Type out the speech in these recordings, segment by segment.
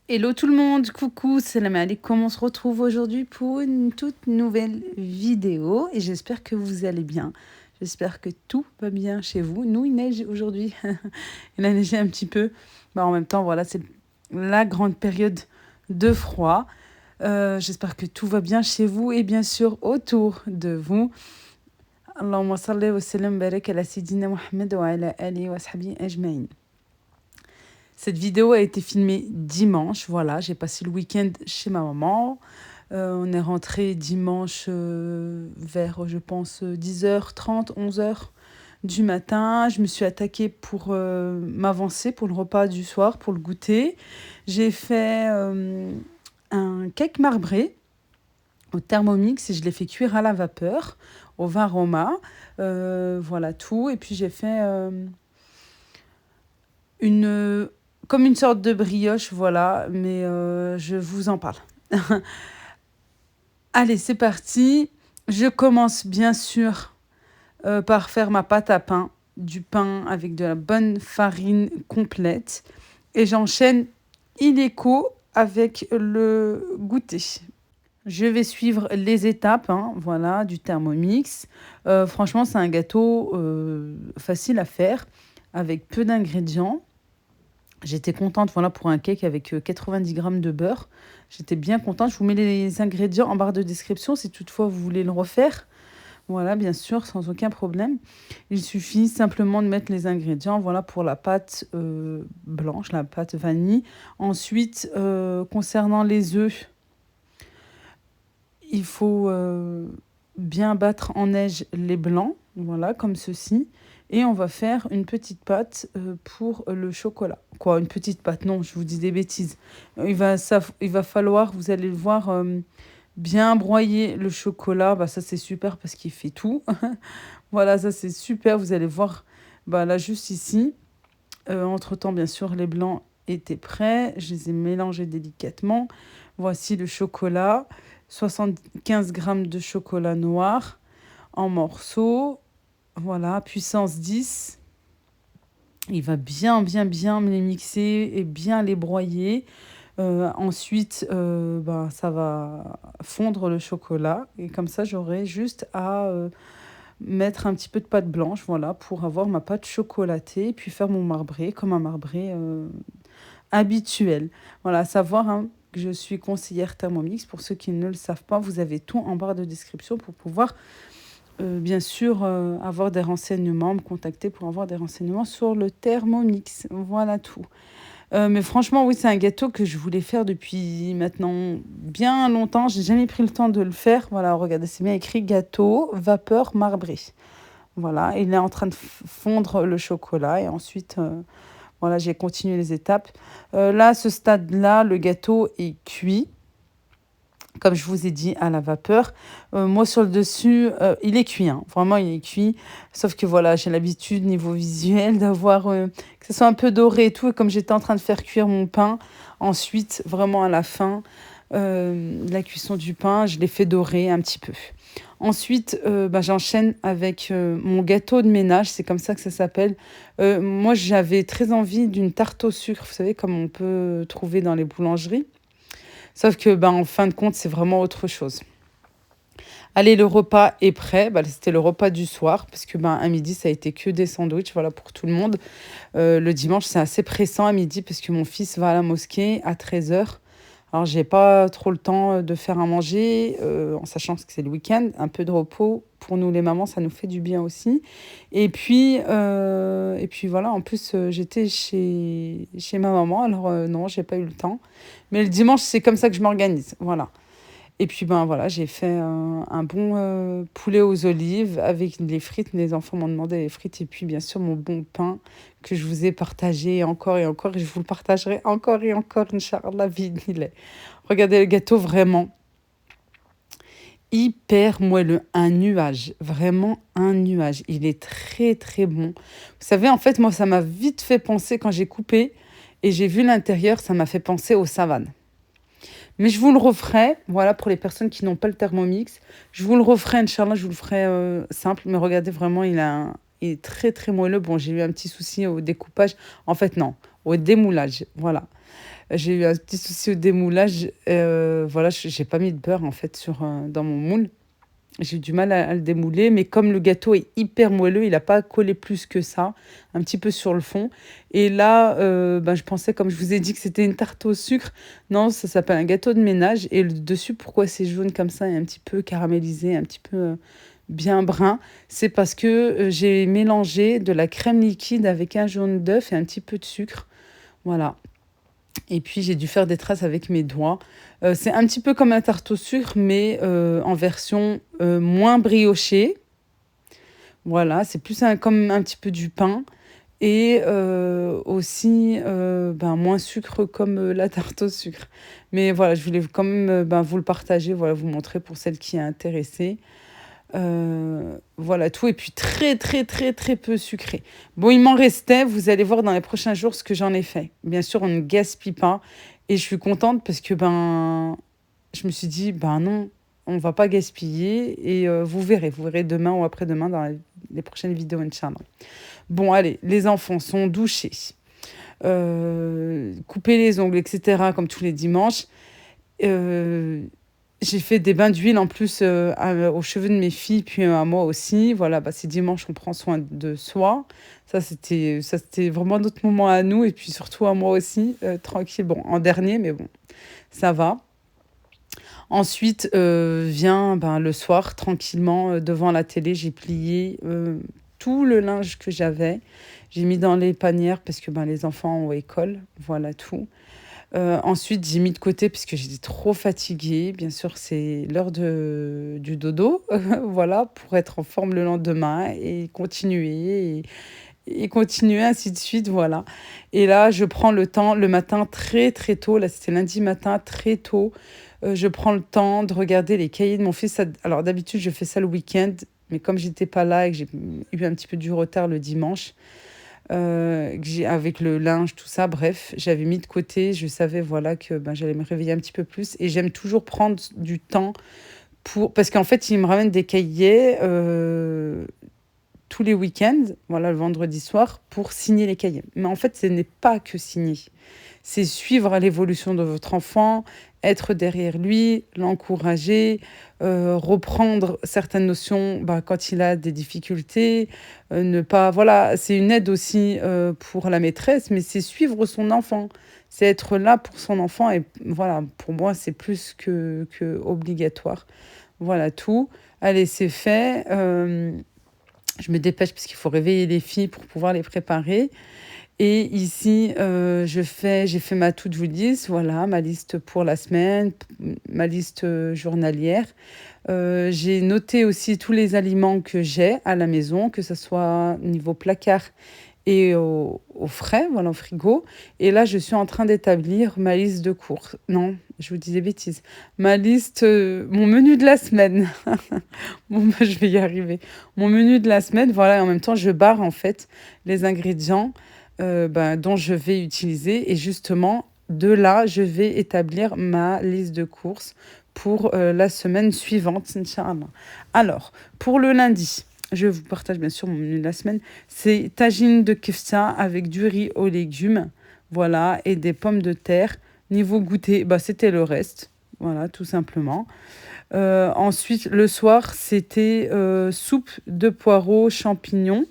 Hello tout le monde, coucou, salam alaikum. On se retrouve aujourd'hui pour une toute nouvelle vidéo et j'espère que vous allez bien. J'espère que tout va bien chez vous. Nous, il neige aujourd'hui. Il a neigé un petit peu. En même temps, voilà, c'est la grande période de froid. J'espère que tout va bien chez vous et bien sûr autour de vous. Allahumma salli wa sallam barak ala Sayyidina Muhammad wa ala alihi wa sahbihi ajma'in. Cette vidéo a été filmée dimanche, voilà, j'ai passé le week-end chez ma maman. On est rentré dimanche vers, je pense, 10h30, 11h du matin. Je me suis attaquée pour m'avancer pour le repas du soir, pour le goûter. J'ai fait un cake marbré au Thermomix et je l'ai fait cuire à la vapeur, au vin Roma. Voilà tout. Et puis j'ai fait une comme une sorte de brioche, voilà, mais je vous en parle. Allez, c'est parti. Je commence bien sûr par faire ma pâte à pain, du pain avec de la bonne farine complète. Et j'enchaîne illico avec le goûter. Je vais suivre les étapes, hein, voilà, du Thermomix. Franchement, c'est un gâteau facile à faire, avec peu d'ingrédients. J'étais contente, voilà, pour un cake avec 90 grammes de beurre. J'étais bien contente. Je vous mets les ingrédients en barre de description si toutefois vous voulez le refaire. Voilà, bien sûr, sans aucun problème. Il suffit simplement de mettre les ingrédients, voilà, pour la pâte blanche, la pâte vanille. Ensuite, concernant les œufs, il faut bien battre en neige les blancs, voilà, comme ceci. Et on va faire une petite pâte pour le chocolat. Quoi, une petite pâte? Non, je vous dis des bêtises. Il va falloir, vous allez le voir, bien broyer le chocolat. Bah, ça, c'est super parce qu'il fait tout. Voilà, ça, c'est super. Vous allez voir, bah, là, juste ici. Entre-temps, bien sûr, les blancs étaient prêts. Je les ai mélangés délicatement. Voici le chocolat. 75 grammes de chocolat noir en morceaux. Voilà, puissance 10. Il va bien les mixer et bien les broyer. Ensuite, ça va fondre le chocolat. Et comme ça, j'aurai juste à mettre un petit peu de pâte blanche, voilà, pour avoir ma pâte chocolatée. Et puis faire mon marbré comme un marbré habituel. Voilà, à savoir, hein, que je suis conseillère Thermomix. Pour ceux qui ne le savent pas, vous avez tout en barre de description pour pouvoir bien sûr, avoir des renseignements, me contacter pour avoir des renseignements sur le Thermomix. Voilà tout. Mais franchement, oui, c'est un gâteau que je voulais faire depuis maintenant bien longtemps. J'ai jamais pris le temps de le faire. Voilà, regardez, c'est bien écrit gâteau, vapeur, marbré. Voilà, il est en train de fondre le chocolat et ensuite, voilà, j'ai continué les étapes. Là, à ce stade-là, le gâteau est cuit comme je vous ai dit, à la vapeur. Moi, sur le dessus, il est cuit, hein. Vraiment, il est cuit. Sauf que voilà, j'ai l'habitude, niveau visuel, d'avoir que ce soit un peu doré et tout. Et comme j'étais en train de faire cuire mon pain, ensuite, vraiment à la fin de la cuisson du pain, je l'ai fait dorer un petit peu. Ensuite, j'enchaîne avec mon gâteau de ménage, c'est comme ça que ça s'appelle. Moi, j'avais très envie d'une tarte au sucre, vous savez, comme on peut trouver dans les boulangeries. Sauf que, en fin de compte, c'est vraiment autre chose. Allez, le repas est prêt. C'était le repas du soir, parce que à midi, ça a été que des sandwichs, voilà, pour tout le monde. Le dimanche, c'est assez pressant à midi, parce que mon fils va à la mosquée à 13h. Alors, j'ai pas trop le temps de faire à manger, en sachant que c'est le week-end. Un peu de repos, pour nous les mamans, ça nous fait du bien aussi. Et puis voilà, en plus, j'étais chez ma maman, alors non, j'ai pas eu le temps. Mais le dimanche, c'est comme ça que je m'organise, voilà. Et puis voilà, j'ai fait un bon poulet aux olives avec des frites. Les enfants m'ont demandé les frites et puis bien sûr mon bon pain que je vous ai partagé encore et encore. Et je vous le partagerai encore et encore, Inch'Allah, bidnillah. Regardez le gâteau, vraiment hyper moelleux, un nuage, vraiment un nuage. Il est très très bon. Vous savez, en fait, moi, ça m'a vite fait penser quand j'ai coupé et j'ai vu l'intérieur, ça m'a fait penser aux savanes. Mais je vous le referai, voilà, pour les personnes qui n'ont pas le Thermomix. Je vous le referai, Inch'Allah, je vous le ferai simple. Mais regardez, vraiment, il est très, très moelleux. Bon, j'ai eu un petit souci au découpage. En fait, non, au démoulage, voilà. J'ai eu un petit souci au démoulage. Voilà, j'ai pas mis de beurre en fait dans mon moule. J'ai eu du mal à le démouler, mais comme le gâteau est hyper moelleux, il n'a pas collé plus que ça, un petit peu sur le fond. Et là, ben, je pensais, comme je vous ai dit, que c'était une tarte au sucre. Non, ça s'appelle un gâteau de ménage. Et le dessus, pourquoi c'est jaune comme ça et un petit peu caramélisé, un petit peu bien brun? C'est parce que j'ai mélangé de la crème liquide avec un jaune d'œuf et un petit peu de sucre. Voilà. Et puis j'ai dû faire des traces avec mes doigts. C'est un petit peu comme un tarte au sucre, mais en version moins briochée. Voilà, c'est plus comme un petit peu du pain. Et aussi ben, moins sucre comme la tarte au sucre. Mais voilà, je voulais quand même ben, vous le partager, voilà, vous montrer pour celles qui est intéressée. Voilà tout, et puis très très très très peu sucré. Bon, il m'en restait, vous allez voir dans les prochains jours ce que j'en ai fait. Bien sûr, on ne gaspille pas, et je suis contente parce que ben, je me suis dit, ben non, on va pas gaspiller, et vous verrez demain ou après-demain dans les prochaines vidéos, Inch'Allah. Bon, allez, les enfants sont douchés, couper les ongles, etc., comme tous les dimanches. Euh, j'ai fait des bains d'huile en plus aux cheveux de mes filles, puis à moi aussi. Voilà, bah, c'est dimanche, on prend soin de soi. Ça, c'était vraiment notre moment à nous, et puis surtout à moi aussi, tranquille. Bon, en dernier, mais bon, ça va. Ensuite, vient ben, le soir, tranquillement, devant la télé, j'ai plié tout le linge que j'avais. J'ai mis dans les panières parce que ben, les enfants ont école. Voilà tout. Ensuite, j'ai mis de côté parce que j'étais trop fatiguée. Bien sûr, c'est l'heure du dodo, voilà, pour être en forme le lendemain et continuer, ainsi de suite, voilà. Et là, je prends le temps, le matin, très, très tôt, là, c'était lundi matin, très tôt, je prends le temps de regarder les cahiers de mon fils. Alors, d'habitude, je fais ça le week-end, mais comme j'étais pas là et que j'ai eu un petit peu du retard le dimanche, avec le linge, tout ça, bref, j'avais mis de côté. Je savais voilà que ben, j'allais me réveiller un petit peu plus. Et j'aime toujours prendre du temps parce qu'en fait, il me ramène des cahiers tous les week-ends, voilà, le vendredi soir, pour signer les cahiers. Mais en fait, ce n'est pas que signer. C'est suivre l'évolution de votre enfant, être derrière lui, l'encourager, reprendre certaines notions bah, quand il a des difficultés, ne pas... Voilà, c'est une aide aussi pour la maîtresse, mais c'est suivre son enfant. C'est être là pour son enfant, et voilà, pour moi, c'est plus que obligatoire. Voilà tout. Allez, c'est fait. Je me dépêche parce qu'il faut réveiller les filles pour pouvoir les préparer. Et ici, j'ai fait ma to-do list, voilà, ma liste pour la semaine, ma liste journalière. J'ai noté aussi tous les aliments que j'ai à la maison, que ce soit niveau placard et au frais, voilà, au frigo. Et là, je suis en train d'établir ma liste de courses. Non, je vous dis des bêtises. Ma liste, mon menu de la semaine. Bon, bah, je vais y arriver. Mon menu de la semaine, voilà, et en même temps, je barre en fait les ingrédients ben, dont je vais utiliser. Et justement, de là, je vais établir ma liste de courses pour la semaine suivante, Inch'Allah. Alors, pour le lundi, je vous partage bien sûr mon menu de la semaine. C'est tagine de kefta avec du riz aux légumes, voilà, et des pommes de terre. Niveau goûter, bah, c'était le reste, voilà, tout simplement. Ensuite, le soir, c'était soupe de poireaux, champignons.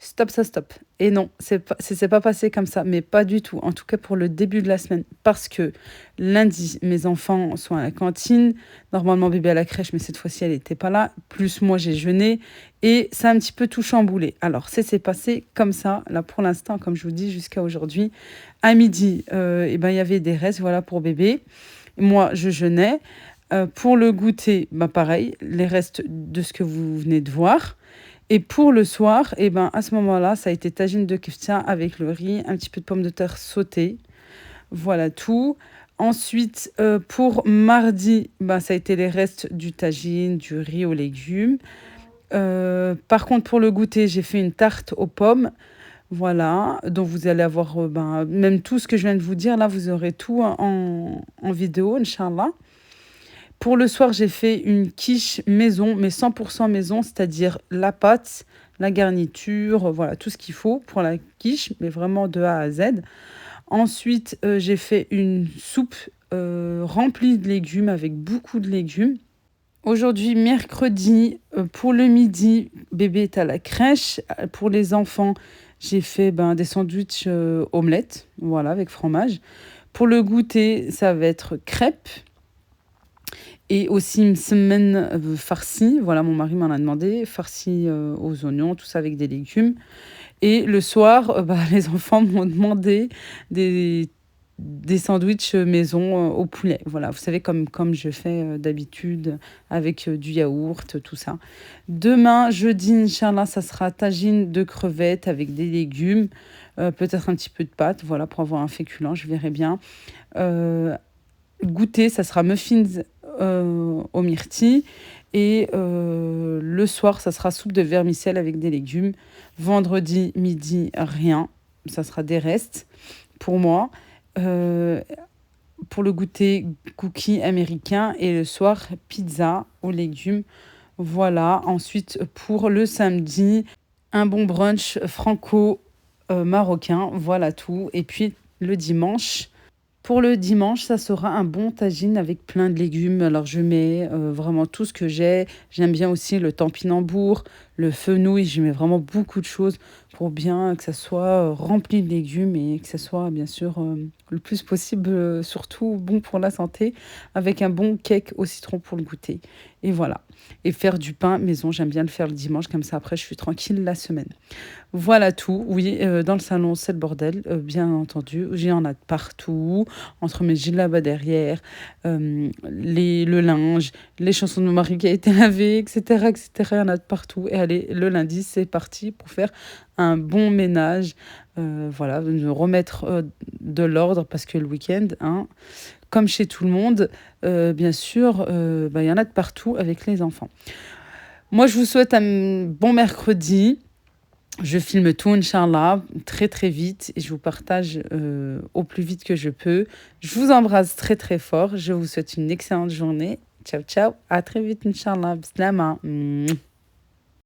Stop, ça stop. Et non, c'est pas passé comme ça, mais pas du tout. En tout cas pour le début de la semaine. Parce que lundi, mes enfants sont à la cantine. Normalement, bébé à la crèche, mais cette fois-ci, elle n'était pas là. Plus moi, j'ai jeûné. Et ça a un petit peu tout chamboulé. Alors, c'est passé comme ça, là, pour l'instant, comme je vous dis, jusqu'à aujourd'hui. À midi, eh ben, il y avait des restes, voilà, pour bébé. Moi, je jeûnais. Pour le goûter, bah, pareil, les restes de ce que vous venez de voir. Et pour le soir, eh ben, à ce moment-là, ça a été tagine de kefta avec le riz, un petit peu de pommes de terre sautées. Voilà tout. Ensuite, pour mardi, ben, ça a été les restes du tagine, du riz aux légumes. Par contre, pour le goûter, j'ai fait une tarte aux pommes. Voilà, dont vous allez avoir ben, même tout ce que je viens de vous dire. Là, vous aurez tout en vidéo, Inch'Allah. Pour le soir, j'ai fait une quiche maison, mais 100% maison, c'est-à-dire la pâte, la garniture, voilà, tout ce qu'il faut pour la quiche, mais vraiment de A à Z. Ensuite, j'ai fait une soupe remplie de légumes, avec beaucoup de légumes. Aujourd'hui, mercredi, pour le midi, bébé est à la crèche. Pour les enfants, j'ai fait des sandwichs omelettes, voilà, avec fromage. Pour le goûter, ça va être crêpes et aussi une semaine farcie. Voilà, mon mari m'en a demandé, farcie aux oignons, tout ça avec des légumes. Et le soir, les enfants m'ont demandé des, des sandwichs maison au poulet. Voilà, vous savez, comme je fais d'habitude avec du yaourt, tout ça. Demain, jeudi, Inch'Allah, ça sera tagine de crevettes avec des légumes, peut-être un petit peu de pâtes, voilà, pour avoir un féculent, je verrai bien. Euh, Goûter, ça sera muffins aux myrtilles. Et le soir, ça sera soupe de vermicelle avec des légumes. Vendredi, midi, rien. Ça sera des restes pour moi. Euh, pour le goûter, cookies américains. Et le soir, pizza aux légumes. Voilà. Ensuite, pour le samedi, un bon brunch franco-marocain. Voilà tout. Et puis le dimanche, pour le dimanche, ça sera un bon tagine avec plein de légumes. Alors, je mets vraiment tout ce que j'ai. J'aime bien aussi le topinambour, le fenouil. Je mets vraiment beaucoup de choses pour bien que ça soit rempli de légumes et que ça soit, bien sûr, le plus possible, surtout bon pour la santé, avec un bon cake au citron pour le goûter. Et voilà. Et faire du pain maison, j'aime bien le faire le dimanche, comme ça après je suis tranquille la semaine. Voilà tout. Oui, dans le salon, c'est le bordel, bien entendu. J'y en a de partout, entre mes là-bas derrière, le linge, les chansons de mon mari qui a été lavé, etc., etc. Il y en a de partout. Et allez, le lundi, c'est parti pour faire un bon ménage. Voilà, de remettre de l'ordre parce que le week-end, hein, comme chez tout le monde, bien sûr, il y en a de partout avec les enfants. Moi, je vous souhaite un bon mercredi. Je filme tout, Inch'Allah, très très vite et je vous partage au plus vite que je peux. Je vous embrasse très très fort. Je vous souhaite une excellente journée. Ciao, ciao. À très vite, Inch'Allah. Bislama.